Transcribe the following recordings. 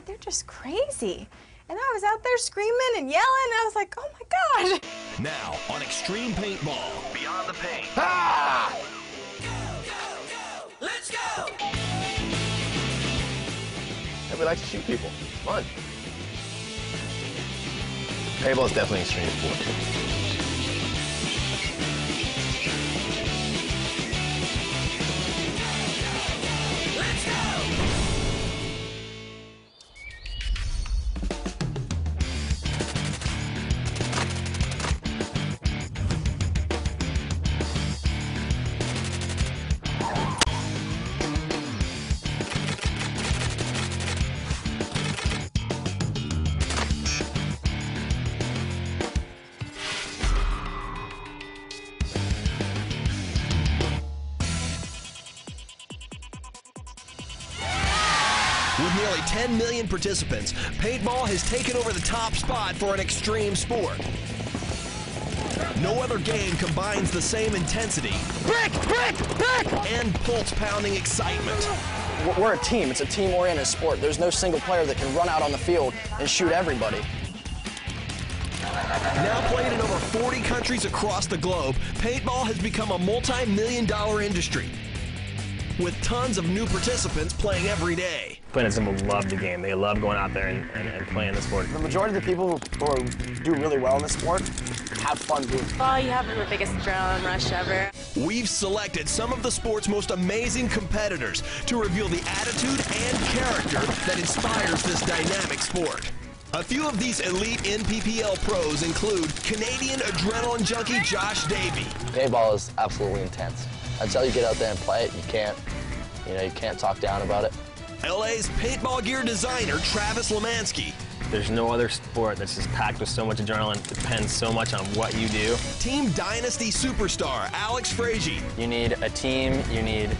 they're just crazy. And I was out there screaming and yelling, and I was like, oh my God. Now on Xtreme Paintball, Beyond the Paint. Ah! Go, go, go! Let's go! Everybody likes to shoot people. It's fun. Paintball is definitely an extreme sport. With nearly 10 million participants, paintball has taken over the top spot for an extreme sport. No other game combines the same intensity and pulse-pounding excitement. We're a team. It's a team-oriented sport. There's no single player that can run out on the field and shoot everybody. Now played in over 40 countries across the globe, paintball has become a multi-million-dollar industry, with tons of new participants playing every day. Plain and simple, love the game. They love going out there and playing the sport. The majority of the people who do really well in this sport have fun doing it. Oh, you have the biggest adrenaline rush ever. We've selected some of the sport's most amazing competitors to reveal the attitude and character that inspires this dynamic sport. A few of these elite NPPL pros include Canadian adrenaline junkie Josh Davey. Paintball is absolutely intense. Until you get out there and play it, you can't talk down about it. LA's paintball gear designer Travis Lemansky. There's no other sport that's just packed with so much adrenaline. It depends so much on what you do. Team Dynasty superstar Alex Frazier. You need a team, you need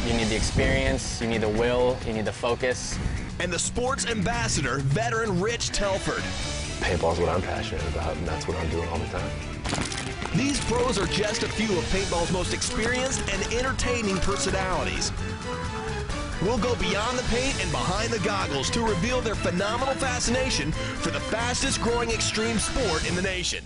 the experience, you need the will, you need the focus. And the sports ambassador, veteran Rich Telford. Paintball is what I'm passionate about, and that's what I'm doing all the time. These pros are just a few of paintball's most experienced and entertaining personalities. We'll go beyond the paint and behind the goggles to reveal their phenomenal fascination for the fastest growing extreme sport in the nation.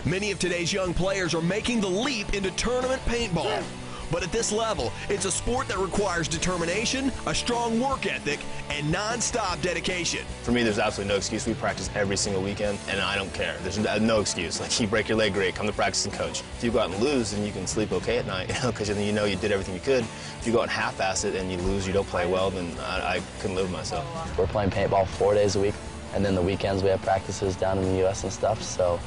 Many of today's young players are making the leap into tournament paintball. But at this level, it's a sport that requires determination, a strong work ethic, and non-stop dedication. For me, there's absolutely no excuse. We practice every single weekend, and I don't care. There's no excuse. Like, you break your leg, great, come to practice and coach. If you go out and lose, then you can sleep okay at night, because then you know you did everything you could. If you go out and half-ass it and you lose, you don't play well, then I couldn't live with myself. We're playing paintball 4 days a week, and then the weekends we have practices down in the U.S. and stuff, so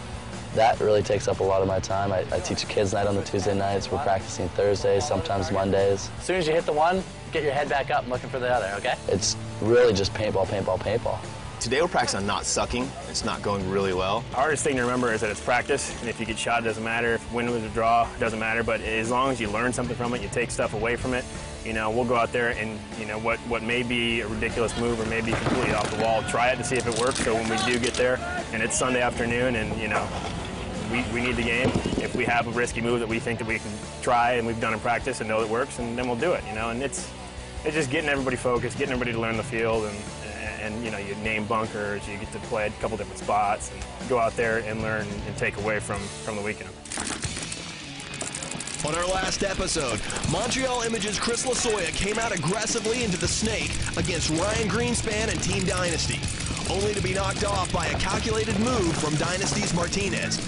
that really takes up a lot of my time. I teach a kids' night on the Tuesday nights. We're practicing Thursdays, sometimes Mondays. As soon as you hit the one, get your head back up and looking for the other, okay? It's really just paintball, paintball, paintball. Today we're practicing on not sucking. It's not going really well. The hardest thing to remember is that it's practice, and if you get shot, it doesn't matter. If win, lose, or draw, it doesn't matter. But as long as you learn something from it, you take stuff away from it, we'll go out there and, what may be a ridiculous move or may be completely off the wall, try it to see if it works. So when we do get there, and it's Sunday afternoon, and, we need the game. If we have a risky move that we think that we can try and we've done in practice and know that works, and then we'll do it, and it's just getting everybody focused, getting everybody to learn the field, and you name bunkers, you get to play at a couple different spots, and go out there and learn and take away from the weekend. On our last episode, Montreal Images' Chris Lasoya came out aggressively into the snake against Ryan Greenspan and Team Dynasty, only to be knocked off by a calculated move from Dynasty's Martinez.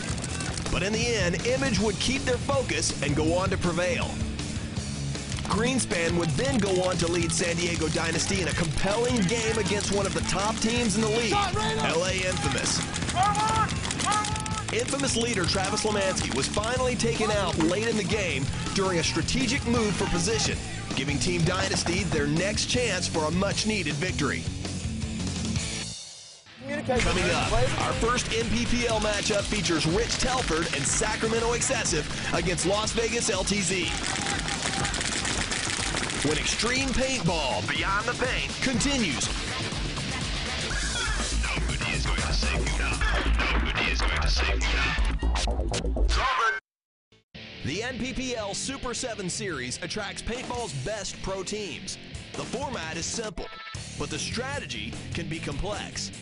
But in the end, Image would keep their focus and go on to prevail. Greenspan would then go on to lead San Diego Dynasty in a compelling game against one of the top teams in the league, LA Infamous. Infamous leader Travis Lemansky was finally taken out late in the game during a strategic move for position, giving Team Dynasty their next chance for a much-needed victory. Coming up, our first NPPL matchup features Rich Telford and Sacramento Excessive against Las Vegas LTZ. When Xtreme Paintball, Beyond the Paint, continues. Nobody is going to save you now. Nobody is going to save you now. The NPPL Super 7 Series attracts paintball's best pro teams. The format is simple, but the strategy can be complex.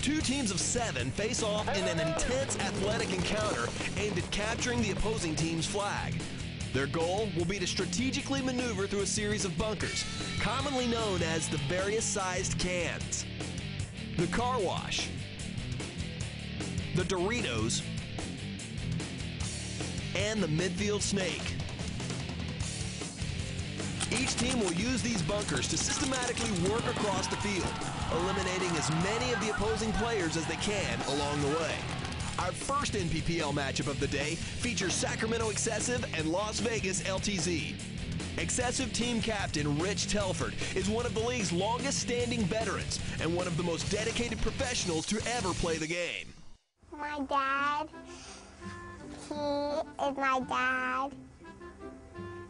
2 teams of 7 face off in an intense athletic encounter aimed at capturing the opposing team's flag. Their goal will be to strategically maneuver through a series of bunkers, commonly known as the various sized cans, the car wash, the Doritos, and the midfield snake. Each team will use these bunkers to systematically work across the field, eliminating as many of the opposing players as they can along the way. Our first NPPL matchup of the day features Sacramento Excessive and Las Vegas LTZ. Excessive team captain Rich Telford is one of the league's longest standing veterans and one of the most dedicated professionals to ever play the game. My dad, he is my dad,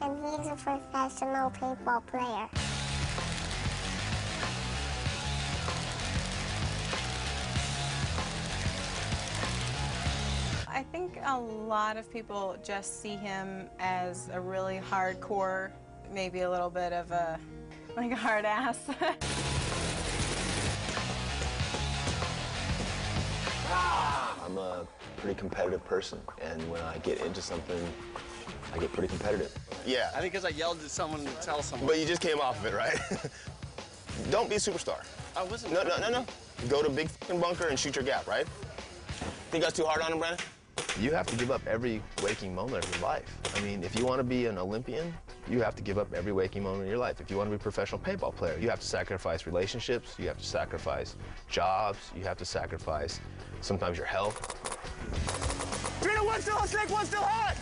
and he's a professional paintball player. I think a lot of people just see him as a really hardcore, maybe a little bit of a, like a hard ass. I'm a pretty competitive person, and when I get into something, I get pretty competitive. Yeah. I think because I yelled at someone to tell someone. But you just came off of it, right? Don't be a superstar. I wasn't. No. Go to big fucking bunker and shoot your gap, right? Think that's too hard on him, Brandon? You have to give up every waking moment of your life. I mean, if you want to be an Olympian, you have to give up every waking moment of your life. If you want to be a professional paintball player, you have to sacrifice relationships, you have to sacrifice jobs, you have to sacrifice sometimes your health. Gina, one's still a snake, one's still hot!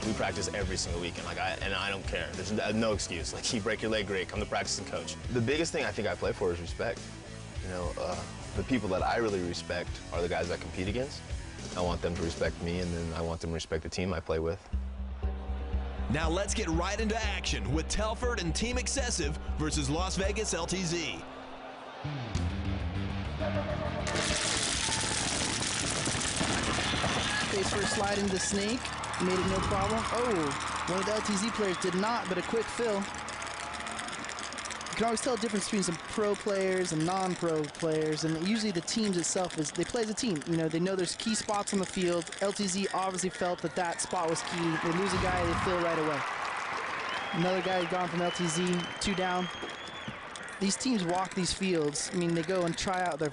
We practice every single weekend, and I don't care. There's no excuse. Like, you break your leg, great, come to practice and coach. The biggest thing I think I play for is respect. You know, the people that I really respect are the guys I compete against. I want them to respect me, and then I want them to respect the team I play with. Now let's get right into action with Telford and Team Excessive versus Las Vegas LTZ. Face first slide into the snake, made it no problem. Oh, one of the LTZ players did not, but a quick fill. You can always tell the difference between some pro players and non-pro players, and usually the teams itself is, they play as a team. You know, they know there's key spots on the field. LTZ obviously felt that that spot was key. They lose a guy, they fill right away. Another guy gone from LTZ, 2 down. These teams walk these fields. I mean, they go and try out their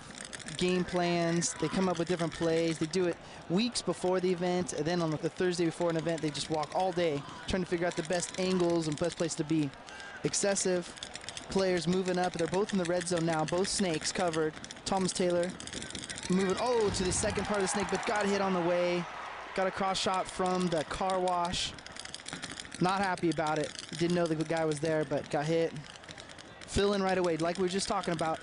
game plans. They come up with different plays. They do it weeks before the event, and then on the Thursday before an event, they just walk all day trying to figure out the best angles and best place to be. Excessive players moving up. They're both in the red zone now. Both snakes covered. Thomas Taylor moving, to the second part of the snake, but got hit on the way. Got a cross shot from the car wash. Not happy about it. Didn't know the guy was there, but got hit. Fill in right away. Like we were just talking about,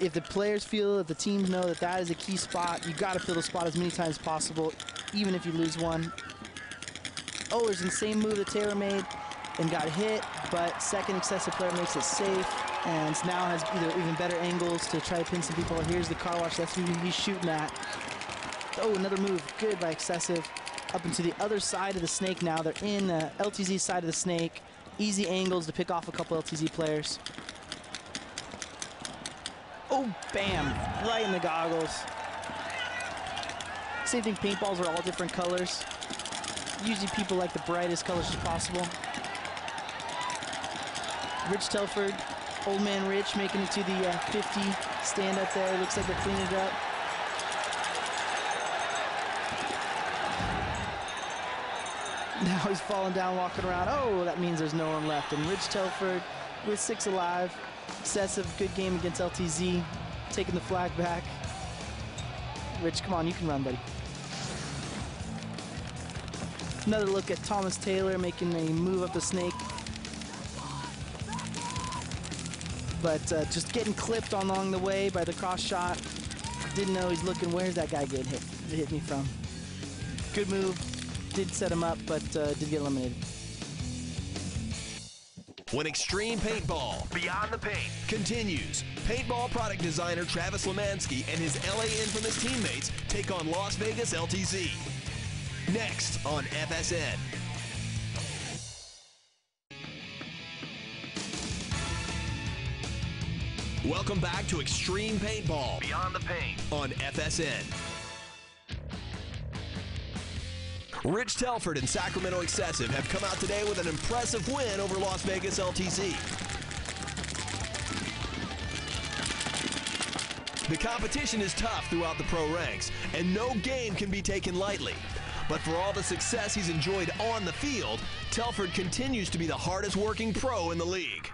if the players feel, if the teams know that that is a key spot, you got to fill the spot as many times as possible, even if you lose one. Oh, there's the same move that Taylor made and got hit, but second Excessive player makes it safe and now has even better angles to try to pin some people. Here's the car wash. That's who he's shooting at. Oh, another move. Good by Excessive. Up into the other side of the snake now. They're in the LTZ side of the snake. Easy angles to pick off a couple LTZ players. Oh, bam. Right in the goggles. Same thing, paintballs are all different colors. Usually people like the brightest colors as possible. Rich Telford, old man Rich, making it to the 50 stand up there. Looks like they're cleaning it up. Now he's falling down, walking around. Oh, that means there's no one left. And Rich Telford with 6 alive. Excessive, good game against LTZ. Taking the flag back. Rich, come on, you can run, buddy. Another look at Thomas Taylor making a move up the snake. But just getting clipped along the way by the cross shot. Didn't know he's looking, where's that guy getting hit me from? Good move. Did set him up, but did get eliminated. When Xtreme Paintball, Beyond the Paint, continues, paintball product designer Travis Lemansky and his LA Infamous teammates take on Las Vegas LTZ. next on FSN. Welcome back to Xtreme Paintball, Beyond the Paint, on FSN. Rich Telford and Sacramento Excessive have come out today with an impressive win over Las Vegas LTZ. The competition is tough throughout the pro ranks, and no game can be taken lightly. But for all the success he's enjoyed on the field, Telford continues to be the hardest working pro in the league.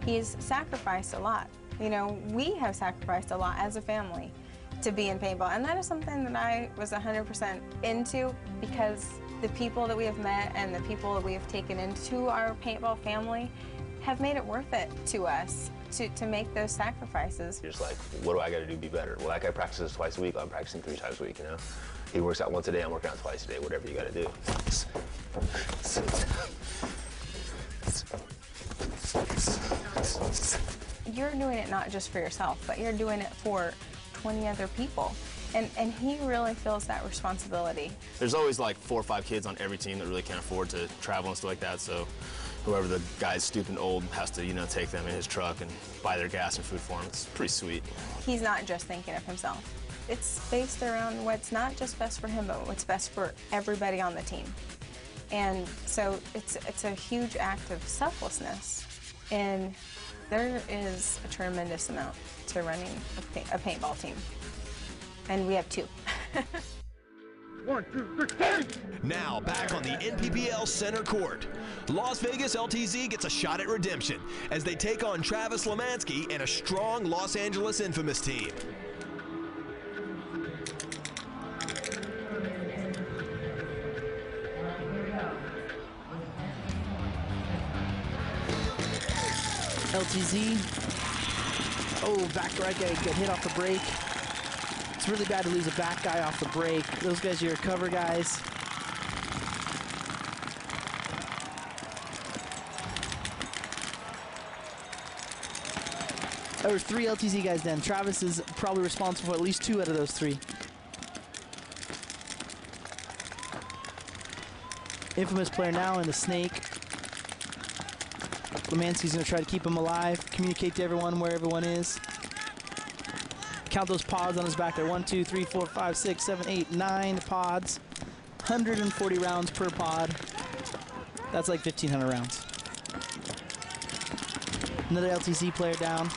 He's sacrificed a lot. You know, we have sacrificed a lot as a family to be in paintball, and that is something that I was 100% into, because the people that we have met and the people that we have taken into our paintball family have made it worth it to us to make those sacrifices. You're just like, what do I got to do to be better? Well, that guy practices twice a week, I'm practicing 3 times a week, you know? He works out once a day, I'm working out twice a day, whatever you got to do. You're doing it not just for yourself, but you're doing it for 20 other people. And he really feels that responsibility. There's always like 4 or 5 kids on every team that really can't afford to travel and stuff like that, so whoever the guy's stupid old has to, you know, take them in his truck and buy their gas and food for them. It's pretty sweet. He's not just thinking of himself. It's based around what's not just best for him, but what's best for everybody on the team. And so it's a huge act of selflessness. And there is a tremendous amount to running a paintball team. And we have 2. 1, 2, 3. Now back on the NPPL center court. Las Vegas LTZ gets a shot at redemption as they take on Travis Lemansky and a strong Los Angeles Infamous team. LTZ. Oh, back right guy get hit off the break. It's really bad to lose a back guy off the break. Those guys are your cover guys. There were 3 LTZ guys then. Travis is probably responsible for at least 2 out of those 3. Infamous player now in the snake. Lemansky's going to try to keep him alive, communicate to everyone where everyone is. Count those pods on his back there. 1, 2, 3, 4, 5, 6, 7, 8, 9 pods. 140 rounds per pod. That's like 1,500 rounds. Another LTZ player down.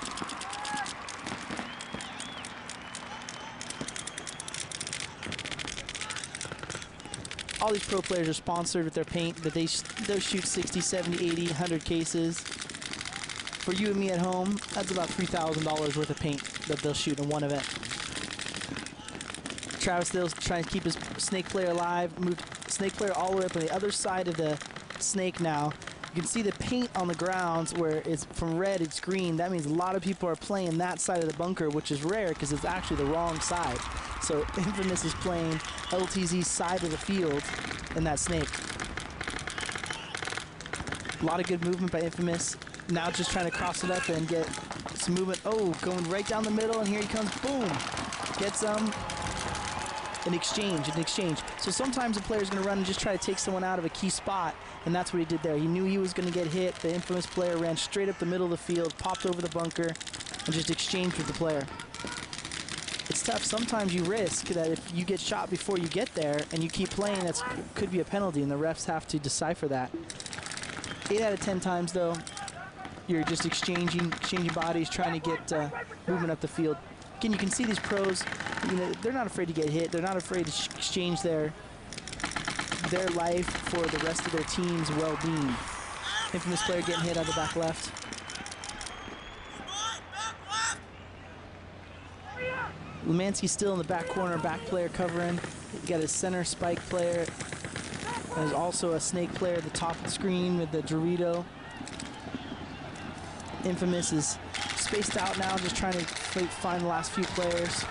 All these pro players are sponsored with their paint, but they'll shoot 60, 70, 80, 100 cases. For you and me at home, that's about $3,000 worth of paint that they'll shoot in one event. Travis Dill's trying to keep his snake player alive, move snake player all the way up on the other side of the snake now. You can see the paint on the grounds where it's from red, it's green. That means a lot of people are playing that side of the bunker, which is rare because it's actually the wrong side. So Infamous is playing LTZ's side of the field in that snake. A lot of good movement by Infamous. Now just trying to cross it up and get some movement. Oh, going right down the middle, and here he comes. Boom! Gets an exchange. So sometimes a player's going to run and just try to take someone out of a key spot, and that's what he did there. He knew he was going to get hit. The Infamous player ran straight up the middle of the field, popped over the bunker, and just exchanged with the player. It's tough. Sometimes you risk that if you get shot before you get there and you keep playing, that could be a penalty, and the refs have to decipher that. 8 out of 10 times, though, you're just exchanging bodies, trying to get movement up the field. Again, you can see these pros, you know, they're not afraid to get hit. They're not afraid to exchange their life for the rest of their team's well-being. Infamous player getting hit out of the back left. Lemansky's still in the back corner, back player covering. You got his center spike player. There's also a snake player at the top of the screen with the Dorito. Infamous is spaced out now, just trying to find the last few players.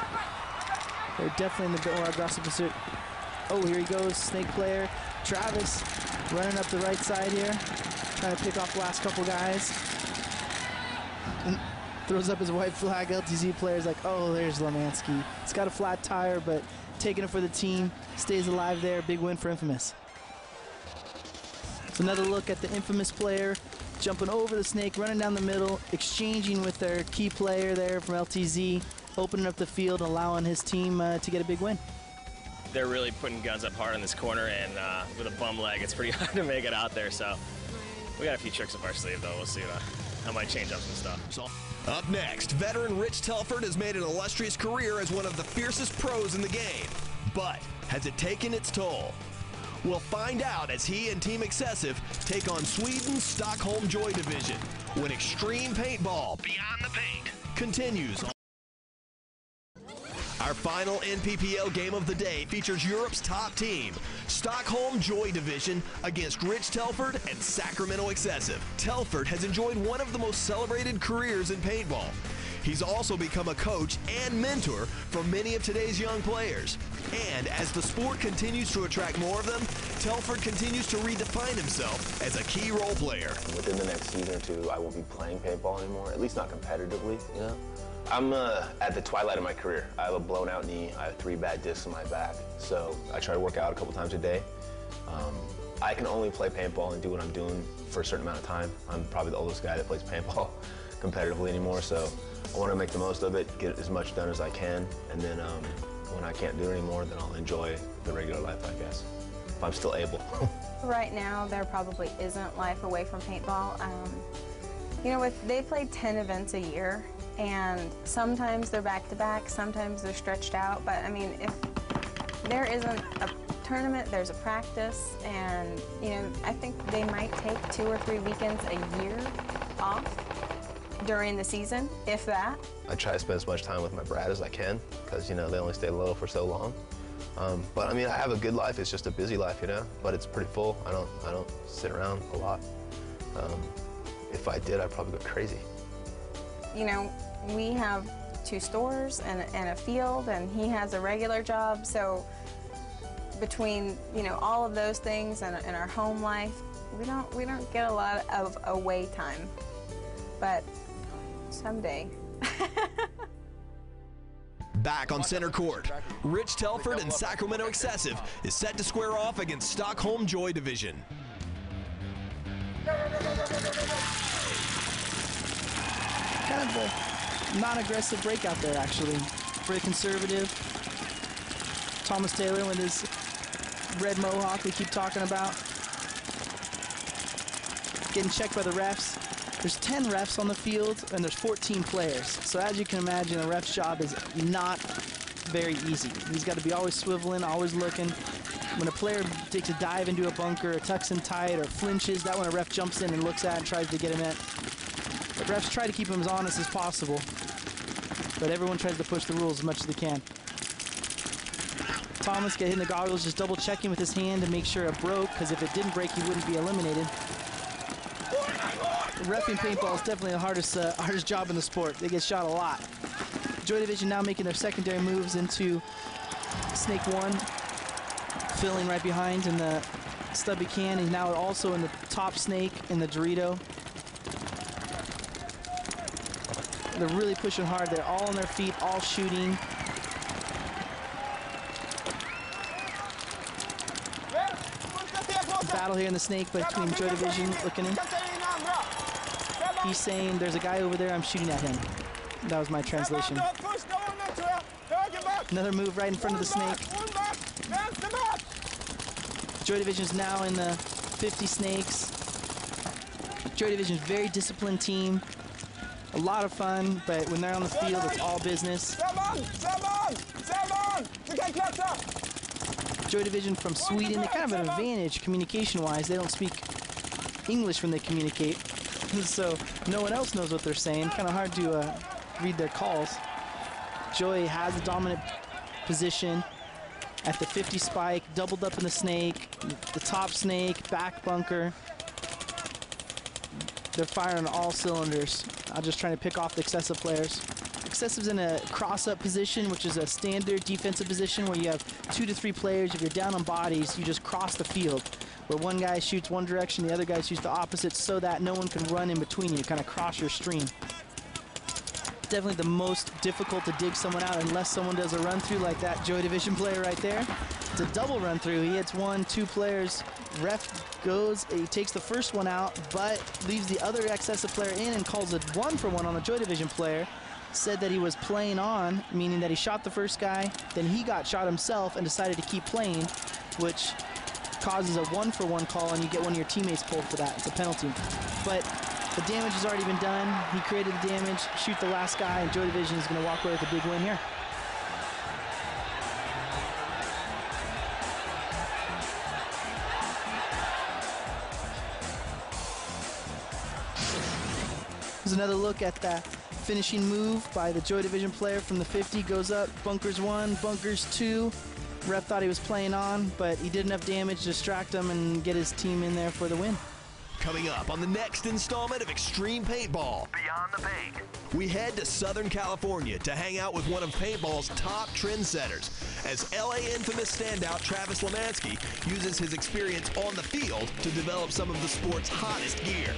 They're definitely in the bit more aggressive pursuit. Oh, here he goes, snake player. Travis running up the right side here, trying to pick off the last couple guys. Throws up his white flag. LTZ player's like, oh, there's Lemansky. He's got a flat tire, but taking it for the team. Stays alive there. Big win for Infamous. So another look at the Infamous player jumping over the snake, running down the middle, exchanging with their key player there from LTZ, opening up the field, allowing his team to get a big win. They're really putting guns up hard in this corner, and with a bum leg, it's pretty hard to make it out there. So we got a few tricks up our sleeve, though. We'll see. I might change up some stuff. Up next, veteran Rich Telford has made an illustrious career as one of the fiercest pros in the game. But has it taken its toll? We'll find out as he and Team Excessive take on Sweden's Stockholm Joy Division when Xtreme Paintball Beyond the Paint continues. Our final NPPL game of the day features Europe's top team, Stockholm Joy Division, against Rich Telford and Sacramento Excessive. Telford has enjoyed one of the most celebrated careers in paintball. He's also become a coach and mentor for many of today's young players. And as the sport continues to attract more of them, Telford continues to redefine himself as a key role player. Within the next season or two, I won't be playing paintball anymore, at least not competitively, you know? I'm at the twilight of my career. I have a blown out knee, I have 3 bad discs in my back, so I try to work out a couple times a day. I can only play paintball and do what I'm doing for a certain amount of time. I'm probably the oldest guy that plays paintball competitively anymore, so I want to make the most of it, get as much done as I can, and then when I can't do it anymore, then I'll enjoy the regular life, I guess, if I'm still able. Right now, there probably isn't life away from paintball. You know, they play 10 events a year, and sometimes they're back-to-back, sometimes they're stretched out, but I mean, if there isn't a tournament, there's a practice, and you know, I think they might take 2 or 3 weekends a year off during the season, if that. I try to spend as much time with my brat as I can, because you know, they only stay little for so long. But I mean, I have a good life, it's just a busy life, you know, but it's pretty full. I don't sit around a lot. If I did, I'd probably go crazy. You know, we have 2 stores and a field, and he has a regular job, so between, you know, all of those things and our home life, we don't get a lot of away time, but someday. Back on center court, Rich Telford and Sacramento Excessive is set to square off against Stockholm Joy Division. Kind of a non-aggressive breakout there, actually. Very conservative. Thomas Taylor with his red mohawk we keep talking about. Getting checked by the refs. There's 10 refs on the field, and there's 14 players. So as you can imagine, a ref's job is not very easy. He's got to be always swiveling, always looking. When a player takes a dive into a bunker, or tucks in tight, or flinches, that when a ref jumps in and looks at and tries to get him in. But refs try to keep him as honest as possible. But everyone tries to push the rules as much as they can. Thomas getting the goggles, just double checking with his hand to make sure it broke, because if it didn't break, he wouldn't be eliminated. Reffing paintball is definitely the hardest job in the sport. They get shot a lot. Joy Division now making their secondary moves into Snake 1, filling right behind in the stubby can. He's now also in the top snake in the Dorito. They're really pushing hard. They're all on their feet, all shooting. Battle here in the snake between Joy Division looking in. He's saying, there's a guy over there, I'm shooting at him. That was my translation. Another move right in front of the snake. Joy Division's now in the 50 snakes. Joy Division's a very disciplined team. A lot of fun, but when they're on the field, it's all business. Joy Division from Sweden, they kind of have an advantage communication-wise. They don't speak English when they communicate, so no one else knows what they're saying. Kind of hard to read their calls. Joy has a dominant position at the 50 spike, doubled up in the snake, the top snake, back bunker. They're firing on all cylinders. I'm just trying to pick off the Excessive players. Excessive's in a cross-up position, which is a standard defensive position where you have 2 to 3 players. If you're down on bodies, you just cross the field, where one guy shoots one direction, the other guy shoots the opposite, so that no one can run in between you, kind of cross your stream. Definitely the most difficult to dig someone out unless someone does a run through like that Joy Division player right there. It's a double run through. He hits 1, 2 players. Ref goes, he takes the first one out, but leaves the other excessive player in and calls it 1-for-1 on the Joy Division player. Said that he was playing on, meaning that he shot the first guy, then he got shot himself and decided to keep playing, which causes a 1-for-1 call, and you get one of your teammates pulled for that. It's a penalty. But the damage has already been done. He created the damage, shoot the last guy, and Joy Division is going to walk away with a big win here. Here's another look at that finishing move by the Joy Division player from the 50. Goes up, bunkers 1, bunkers 2. Ref thought he was playing on, but he did enough damage to distract him and get his team in there for the win. Coming up on the next installment of Xtreme Paintball, Beyond the Paint, we head to Southern California to hang out with one of paintball's top trendsetters as LA infamous standout Travis Lemansky uses his experience on the field to develop some of the sport's hottest gear.